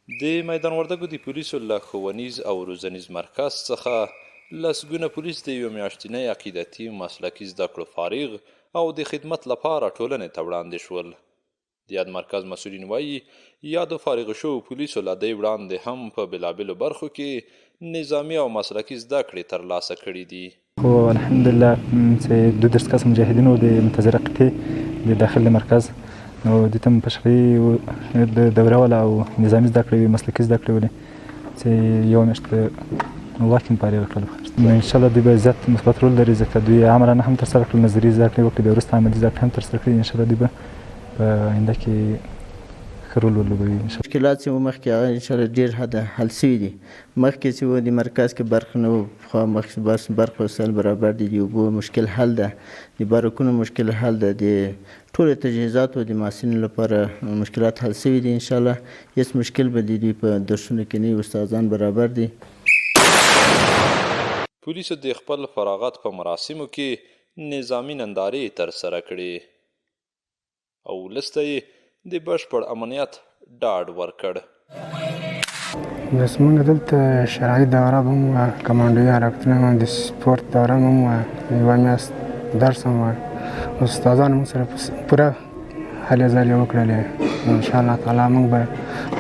د میدان وردګو د پولیسو له ښوونیز او روزنیز مرکز څخه لسګونه پولیس د یوې میاشتنۍ عقیدتي مسلکي زده کړو فارغ او د خدمت لپاره ټولنې ته وړاندې شول. د یاد مرکز مسؤلین وایي یادو فارغ شوو پولیسو له دې وړاندې هم په بېلابېلو برخو کې نظامي او مسلکي زده کړې ترلاسه کړي دي. خو الحمدلله چې 12 کس مجاهدین و د منتظره قطعې د داخل مرکز نو د تم په شخړې د دوره ولا او نظامي زده کړې مسلکي زده کړې ولې چې یو میاشت واکین فارغ کړل. ان شاء الله دوی به زیات مثبت رول لري ځکه دوی عملاً هم ترسره کړل، نظري زده کړې وکړې، د وروسته عملي زده کړې هم ترسره کړې. ان شاء الله دوی به په آینده کې ښه رول ولوبوي. مشکلات چې مخکې هغه ان شاء الله ډېر حده حل شوي دي. مخکې چې و د مرکز کې برق نه و، پخوا مخکې بس برق وسایل برابر دي، د اوبو مشکل حل ده، د بارکونو مشکل حل ده، د ټولو تجهیزاتو د محصلینو لپاره مشکلات حل شوي دي. ان شاء الله هیڅ مشکل به د دوی په درسونو کې نه وي، استادان برابر دي. پولیسو د خپل فراغت په مراسمو کې نظامي نندارې ترسره کړې او وروسته یې د بشپړ امنیت ډاډ ورکړ. بس موږ دلته شرعي دوره به هم وه، کمانډوي حرکتونه هم، د سپورت دوره هم وه، یوه میاشت درس هم وه. استادانو موږ سره پوره هلې ځلې وکړلې. انشاءالله تعالی موږ به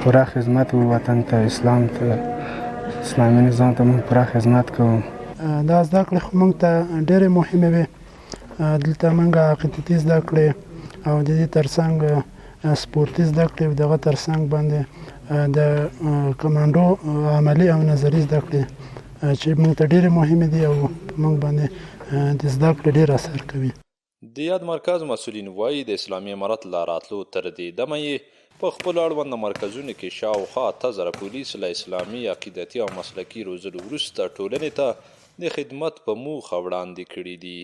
پوره خدمت وطن ته، اسلام ته، اسلامي نظام ته موږ پوره خدمت کوو. دا زده کړې خو موږ ته ډېرې مهمې وې. دلته موږ عقیدتي زده کړې او د دې ترڅنګ سپورتي زده کړې، دغه ترڅنګ باندې د کمانډو عملي او نظري زده کړې چې موږ ته ډېرې مهمې دي او موږ باندې د زده کړې ډېر اثر کوي. د یاد مرکز مسؤلین وایي د اسلامي امارت له راتلو تر دې دمه یې په خپلو اړونده مرکزونو کې شاوخوا 8,000 پولیس له اسلامي عقیدتي او مسلکي روزلو وروسته ټولنې ته د خدمت په موخه وړاندې کړي دي.